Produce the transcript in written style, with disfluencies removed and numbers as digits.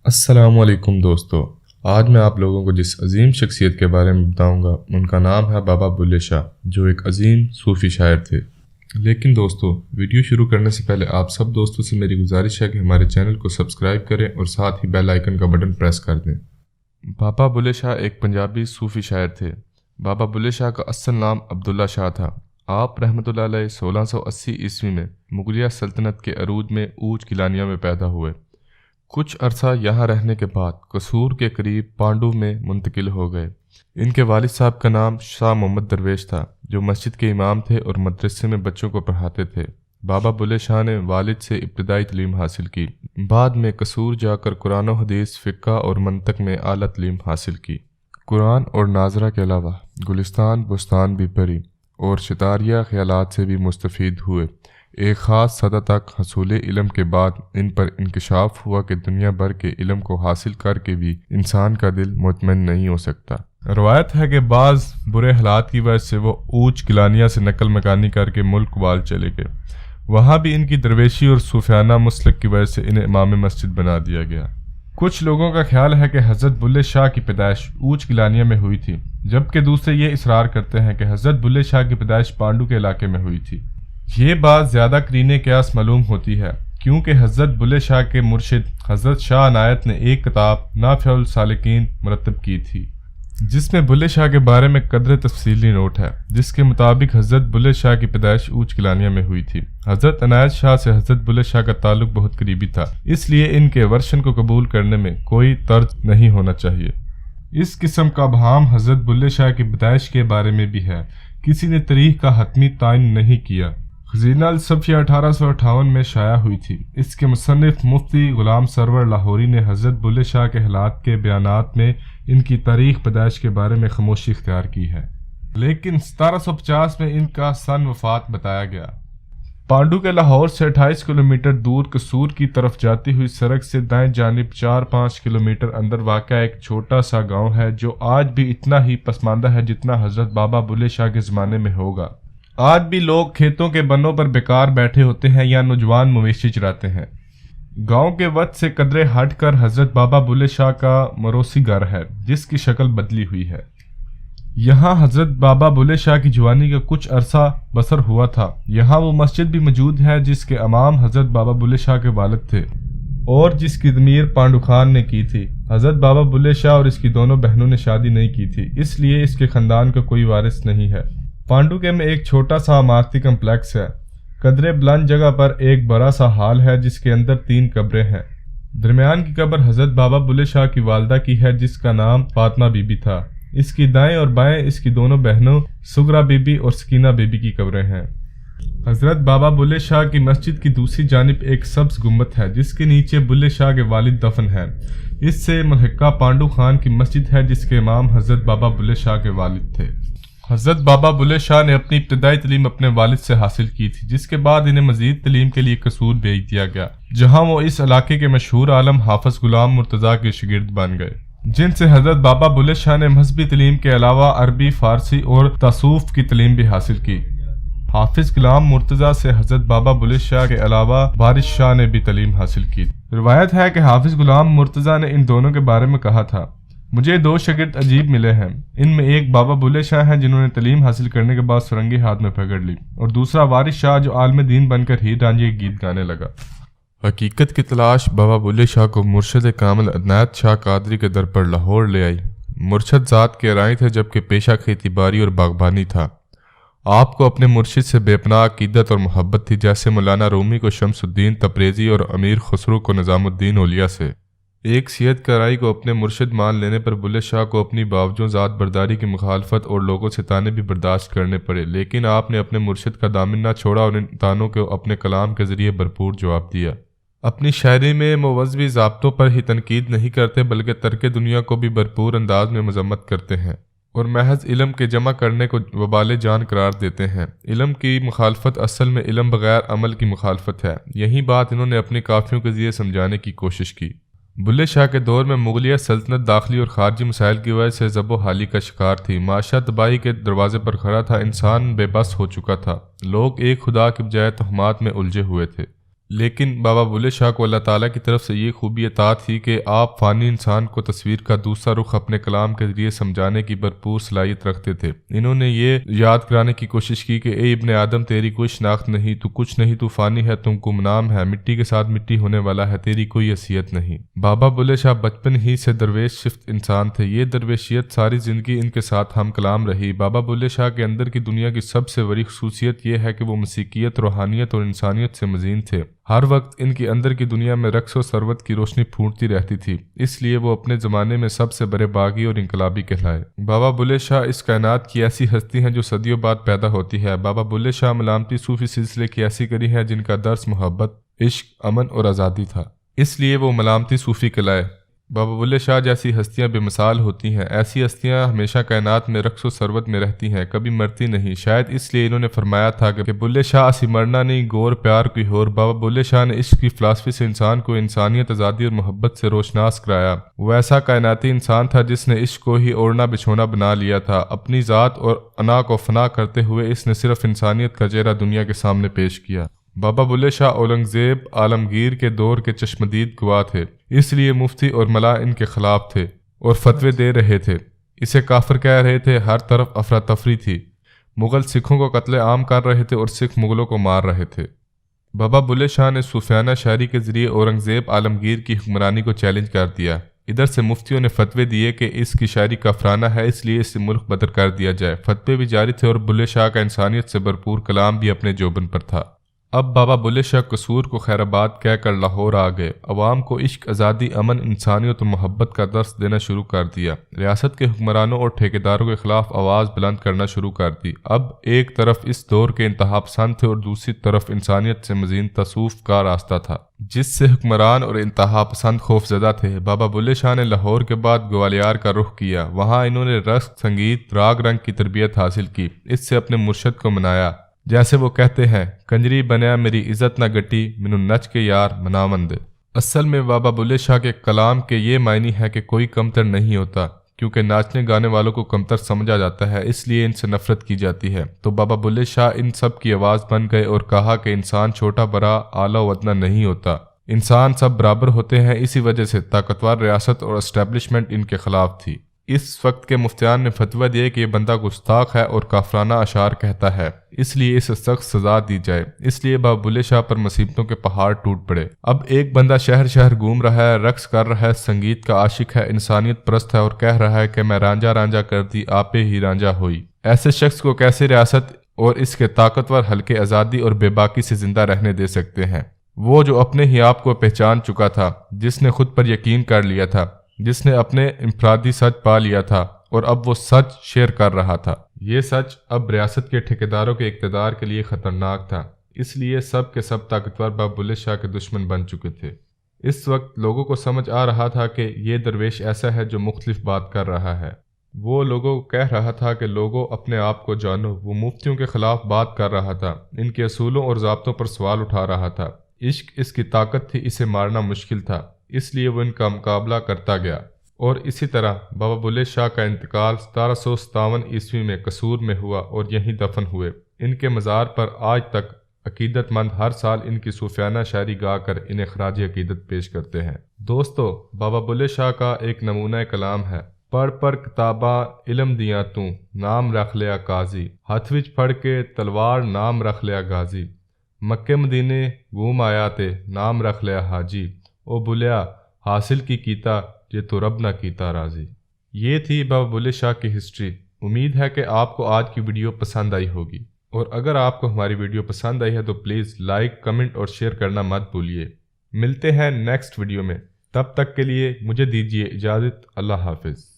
السلام علیکم دوستو، آج میں آپ لوگوں کو جس عظیم شخصیت کے بارے میں بتاؤں گا ان کا نام ہے بابا بلے شاہ، جو ایک عظیم صوفی شاعر تھے۔ لیکن دوستو، ویڈیو شروع کرنے سے پہلے آپ سب دوستوں سے میری گزارش ہے کہ ہمارے چینل کو سبسکرائب کریں اور ساتھ ہی بیل آئیکن کا بٹن پریس کر دیں۔ بابا بلے شاہ ایک پنجابی صوفی شاعر تھے۔ بابا بلے شاہ کا اصل نام عبداللہ شاہ تھا۔ آپ رحمۃ اللہ علیہ 1680 عیسوی میں مغلیہ سلطنت کے عروج میں اوچ گیلانیہ میں پیدا ہوئے۔ کچھ عرصہ یہاں رہنے کے بعد قصور کے قریب پانڈو میں منتقل ہو گئے۔ ان کے والد صاحب کا نام شاہ محمد درویش تھا، جو مسجد کے امام تھے اور مدرسے میں بچوں کو پڑھاتے تھے۔ بابا بلے شاہ نے والد سے ابتدائی تعلیم حاصل کی، بعد میں قصور جا کر قرآن و حدیث، فقہ اور منطق میں اعلیٰ تعلیم حاصل کی۔ قرآن اور ناظرہ کے علاوہ گلستان بستان بھی پڑھی اور شتاریہ خیالات سے بھی مستفید ہوئے۔ ایک خاص سطح تک حصول علم کے بعد ان پر انکشاف ہوا کہ دنیا بھر کے علم کو حاصل کر کے بھی انسان کا دل مطمئن نہیں ہو سکتا۔ روایت ہے کہ بعض برے حالات کی وجہ سے وہ اوچ گیلانیہ سے نقل مکانی کر کے ملک وال چلے گئے۔ وہاں بھی ان کی درویشی اور صوفیانہ مسلک کی وجہ سے انہیں امام مسجد بنا دیا گیا۔ کچھ لوگوں کا خیال ہے کہ حضرت بلے شاہ کی پیدائش اوچ گیلانیہ میں ہوئی تھی، جبکہ دوسرے یہ اصرار کرتے ہیں کہ حضرت بلے شاہ کی پیدائش پانڈو کے علاقے میں ہوئی تھی۔ یہ بات زیادہ قرینِ قیاس معلوم ہوتی ہے، کیونکہ حضرت بلے شاہ کے مرشد حضرت شاہ عنایت نے ایک کتاب نافع السالکین مرتب کی تھی، جس میں بلے شاہ کے بارے میں قدر تفصیلی نوٹ ہے، جس کے مطابق حضرت بلے شاہ کی پیدائش اوچ گیلانیہ میں ہوئی تھی۔ حضرت عنایت شاہ سے حضرت بلے شاہ کا تعلق بہت قریبی تھا، اس لیے ان کے ورشن کو قبول کرنے میں کوئی طرز نہیں ہونا چاہیے۔ اس قسم کا ابہام حضرت بلے شاہ کی پیدائش کے بارے میں بھی ہے۔ کسی نے تاریخ کا حتمی تعین نہیں کیا۔ خزینہ الصفیہ 1858 میں شائع ہوئی تھی۔ اس کے مصنف مفتی غلام سرور لاہوری نے حضرت بلے شاہ کے حالات کے بیانات میں ان کی تاریخ پیدائش کے بارے میں خاموشی اختیار کی ہے، لیکن 1750 میں ان کا سن وفات بتایا گیا۔ پانڈو کے لاہور سے 28 کلومیٹر دور قصور کی طرف جاتی ہوئی سڑک سے دائیں جانب 4-5 کلومیٹر اندر واقع ایک چھوٹا سا گاؤں ہے، جو آج بھی اتنا ہی پسماندہ ہے جتنا حضرت بابا بلے شاہ کے زمانے میں ہوگا۔ آج بھی لوگ کھیتوں کے بنوں پر بیکار بیٹھے ہوتے ہیں یا نوجوان مویشی چراتے ہیں۔ گاؤں کے وقت سے قدرے ہٹ کر حضرت بابا بلے شاہ کا موروثی گھر ہے، جس کی شکل بدلی ہوئی ہے۔ یہاں حضرت بابا بلے شاہ کی جوانی کا کچھ عرصہ بسر ہوا تھا۔ یہاں وہ مسجد بھی موجود ہے جس کے امام حضرت بابا بلے شاہ کے والد تھے اور جس کی تعمیر پانڈو خان نے کی تھی۔ حضرت بابا بلے شاہ اور اس کی دونوں بہنوں نے شادی نہیں کی تھی، اس لیے اس کے خاندان کا کوئی وارث نہیں ہے۔ پانڈو کے میں ایک چھوٹا سا عمارتی کمپلیکس ہے۔ قدرے بلند جگہ پر ایک بڑا سا ہال ہے جس کے اندر 3 قبریں ہیں۔ درمیان کی قبر حضرت بابا بلے شاہ کی والدہ کی ہے، جس کا نام فاطمہ بی بی تھا۔ اس کی دائیں اور بائیں اس کی دونوں بہنوں سغرا بی بی اور سکینہ بی بی کی قبریں ہیں۔ حضرت بابا بلے شاہ کی مسجد کی دوسری جانب ایک سبز گنبد ہے، جس کے نیچے بلے شاہ کے والد دفن ہیں۔ اس سے ملحقہ پانڈو خان کی مسجد ہے، جس کے امام حضرت بابا بلے شاہ کے والد تھے۔ حضرت بابا بلے شاہ نے اپنی ابتدائی تعلیم اپنے والد سے حاصل کی تھی، جس کے بعد انہیں مزید تعلیم کے لیے قصور بھیج دیا گیا، جہاں وہ اس علاقے کے مشہور عالم حافظ غلام مرتضیٰ کے شاگرد بن گئے، جن سے حضرت بابا بلے شاہ نے مذہبی تعلیم کے علاوہ عربی، فارسی اور تصوف کی تعلیم بھی حاصل کی۔ حافظ غلام مرتضیٰ سے حضرت بابا بلے شاہ کے علاوہ وارث شاہ نے بھی تعلیم حاصل کی۔ روایت ہے کہ حافظ غلام مرتضیٰ نے ان دونوں کے بارے میں کہا تھا، مجھے 2 شاگرد عجیب ملے ہیں، ان میں ایک بابا بلے شاہ ہیں جنہوں نے تعلیم حاصل کرنے کے بعد سرنگی ہاتھ میں پکڑ لی، اور دوسرا وارث شاہ جو عالم دین بن کر ہیر رانجھے کے گیت گانے لگا۔ حقیقت کی تلاش بابا بلے شاہ کو مرشد کامل عنایت شاہ قادری کے در پر لاہور لے آئی۔ مرشد ذات کے رائی تھے، جبکہ پیشہ کھیتی باڑی اور باغبانی تھا۔ آپ کو اپنے مرشد سے بے پناہ عقیدت اور محبت تھی، جیسے مولانا رومی کو شمس الدین تبریزی اور امیر خسرو کو نظام الدین اولیاء سے۔ ایک سید کرائی کو اپنے مرشد مان لینے پر بلے شاہ کو اپنی باوجود ذات برداری کی مخالفت اور لوگوں سے طعنے بھی برداشت کرنے پڑے، لیکن آپ نے اپنے مرشد کا دامن نہ چھوڑا اور ان طعنوں کو اپنے کلام کے ذریعے بھرپور جواب دیا۔ اپنی شاعری میں مذہبی ضابطوں پر ہی تنقید نہیں کرتے، بلکہ ترک دنیا کو بھی بھرپور انداز میں مذمت کرتے ہیں اور محض علم کے جمع کرنے کو وبال جان قرار دیتے ہیں۔ علم کی مخالفت اصل میں علم بغیر عمل کی مخالفت ہے۔ یہی بات انہوں نے اپنی کافیوں کے ذریعے سمجھانے کی کوشش کی۔ بلے شاہ کے دور میں مغلیہ سلطنت داخلی اور خارجی مسائل کی وجہ سے ضب و حالی کا شکار تھی۔ معاشرہ تباہی کے دروازے پر کھڑا تھا، انسان بے بس ہو چکا تھا، لوگ ایک خدا کے بجائے تہمات میں الجھے ہوئے تھے۔ لیکن بابا بلے شاہ کو اللہ تعالیٰ کی طرف سے یہ خوبی عطا تھی کہ آپ فانی انسان کو تصویر کا دوسرا رخ اپنے کلام کے ذریعے سمجھانے کی بھرپور صلاحیت رکھتے تھے۔ انہوں نے یہ یاد کرانے کی کوشش کی کہ اے ابن آدم، تیری کوئی شناخت نہیں، تو کچھ نہیں، تو فانی ہے، تم گمنام ہے، مٹی کے ساتھ مٹی ہونے والا ہے، تیری کوئی حیثیت نہیں۔ بابا بلے شاہ بچپن ہی سے درویش شفت انسان تھے۔ یہ درویشیت ساری زندگی ان کے ساتھ ہم کلام رہی۔ بابا بلے شاہ کے اندر کی دنیا کی سب سے بڑی خصوصیت یہ ہے کہ وہ موسیقیت، روحانیت اور انسانیت سے مزین تھے۔ ہر وقت ان کے اندر کی دنیا میں رقص و ثروت کی روشنی پھوٹتی رہتی تھی، اس لیے وہ اپنے زمانے میں سب سے بڑے باغی اور انقلابی کہلائے۔ بابا بلے شاہ اس کائنات کی ایسی ہستی ہیں جو صدیوں بعد پیدا ہوتی ہے۔ بابا بلے شاہ ملامتی صوفی سلسلے کی ایسی کڑی ہے جن کا درس محبت، عشق، امن اور آزادی تھا، اس لیے وہ ملامتی صوفی کہلائے۔ بابا بلے شاہ جیسی ہستیاں بے مثال ہوتی ہیں۔ ایسی ہستیاں ہمیشہ کائنات میں رقص و ثروت میں رہتی ہیں، کبھی مرتی نہیں۔ شاید اس لیے انہوں نے فرمایا تھا کہ بلے شاہ اسی مرنا نہیں، گور پیار کوئی اور۔ بابا بلے شاہ نے عشق کی فلسفی سے انسان کو انسانیت، آزادی اور محبت سے روشناس کرایا۔ وہ ایسا کائناتی انسان تھا جس نے عشق کو ہی اوڑھنا بچھونا بنا لیا تھا۔ اپنی ذات اور انا کو فنا کرتے ہوئے اس نے صرف انسانیت کا چہرہ دنیا کے سامنے پیش کیا۔ بابا بلے شاہ اورنگزیب عالمگیر کے دور کے چشمدید گواہ تھے، اس لیے مفتی اور ملا ان کے خلاف تھے اور فتوے دے رہے تھے، اسے کافر کہہ رہے تھے۔ ہر طرف افراتفری تھی، مغل سکھوں کو قتل عام کر رہے تھے اور سکھ مغلوں کو مار رہے تھے۔ بابا بلے شاہ نے صوفیانہ شاعری کے ذریعے اورنگزیب عالمگیر کی حکمرانی کو چیلنج کر دیا۔ ادھر سے مفتیوں نے فتوے دیے کہ اس کی شاعری کافرانہ ہے، اس لیے اسے ملک بدر کر دیا جائے۔ فتوے بھی جاری تھے اور بلے شاہ کا انسانیت سے بھرپور کلام بھی اپنے جوبن پر تھا۔ اب بابا بلے شاہ قصور کو خیر آباد کہہ کر لاہور آ گئے۔ عوام کو عشق، آزادی، امن، انسانیت اور محبت کا درس دینا شروع کر دیا۔ ریاست کے حکمرانوں اور ٹھیکیداروں کے خلاف آواز بلند کرنا شروع کر دی۔ اب ایک طرف اس دور کے انتہا پسند تھے اور دوسری طرف انسانیت سے مزین تصوف کا راستہ تھا، جس سے حکمران اور انتہا پسند خوف زدہ تھے۔ بابا بلے شاہ نے لاہور کے بعد گوالیار کا رخ کیا۔ وہاں انہوں نے رقص، سنگیت، راگ رنگ کی تربیت حاصل کی۔ اس سے اپنے مرشد کو منایا، جیسے وہ کہتے ہیں، کنجری بنیا میری عزت نہ گٹی، منو نچ کے یار منامند۔ اصل میں بابا بلے شاہ کے کلام کے یہ معنی ہے کہ کوئی کمتر نہیں ہوتا، کیونکہ ناچنے گانے والوں کو کمتر سمجھا جاتا ہے، اس لیے ان سے نفرت کی جاتی ہے۔ تو بابا بلے شاہ ان سب کی آواز بن گئے اور کہا کہ انسان چھوٹا بڑا، اعلیٰ و ادنیٰ نہیں ہوتا، انسان سب برابر ہوتے ہیں۔ اسی وجہ سے طاقتور ریاست اور اسٹیبلشمنٹ ان کے خلاف تھی۔ اس وقت کے مفتیان نے فتویٰ دیا کہ یہ بندہ گستاخ ہے اور کافرانہ اشعار کہتا ہے، اس لیے اسے سخت سزا دی جائے۔ اس لیے بابا بلے شاہ پر مصیبتوں کے پہاڑ ٹوٹ پڑے۔ اب ایک بندہ شہر شہر گھوم رہا ہے، رقص کر رہا ہے، سنگیت کا عاشق ہے، انسانیت پرست ہے اور کہہ رہا ہے کہ میں رانجھا رانجھا کر دی، آپے ہی رانجھا ہوئی۔ ایسے شخص کو کیسے ریاست اور اس کے طاقتور حلقے آزادی اور بے باکی سے زندہ رہنے دے سکتے ہیں؟ وہ جو اپنے ہی آپ کو پہچان چکا تھا، جس نے خود پر یقین کر لیا تھا، جس نے اپنے انفرادی سچ پا لیا تھا اور اب وہ سچ شیئر کر رہا تھا۔ یہ سچ اب ریاست کے ٹھیکیداروں کے اقتدار کے لیے خطرناک تھا، اس لیے سب کے سب طاقتور بابا بلے شاہ کے دشمن بن چکے تھے۔ اس وقت لوگوں کو سمجھ آ رہا تھا کہ یہ درویش ایسا ہے جو مختلف بات کر رہا ہے۔ وہ لوگوں کو کہہ رہا تھا کہ لوگوں اپنے آپ کو جانو۔ وہ مفتیوں کے خلاف بات کر رہا تھا، ان کے اصولوں اور ضابطوں پر سوال اٹھا رہا تھا۔ عشق اس کی طاقت تھی، اسے مارنا مشکل تھا، اس لیے وہ ان کا مقابلہ کرتا گیا۔ اور اسی طرح بابا بلے شاہ کا انتقال 1757 عیسوی میں قصور میں ہوا اور یہیں دفن ہوئے۔ ان کے مزار پر آج تک عقیدت مند ہر سال ان کی صوفیانہ شاعری گا کر انہیں خراج عقیدت پیش کرتے ہیں۔ دوستو، بابا بلے شاہ کا ایک نمونہ کلام ہے، پڑھ پڑھ کتاباں علم دیاں تو نام رکھ لیا قاضی، ہاتھ وچ پھڑ کے تلوار نام رکھ لیا غازی، مکے مدینے گھوم آیا تے نام رکھ لیا حاجی، او بلیا حاصل کی کیتا یہ تو رب نہ کیتا راضی۔ یہ تھی بابا بلے شاہ کی ہسٹری۔ امید ہے کہ آپ کو آج کی ویڈیو پسند آئی ہوگی، اور اگر آپ کو ہماری ویڈیو پسند آئی ہے تو پلیز لائک، کمنٹ اور شیئر کرنا مت بھولیے۔ ملتے ہیں نیکسٹ ویڈیو میں، تب تک کے لیے مجھے دیجیے اجازت۔ اللہ حافظ۔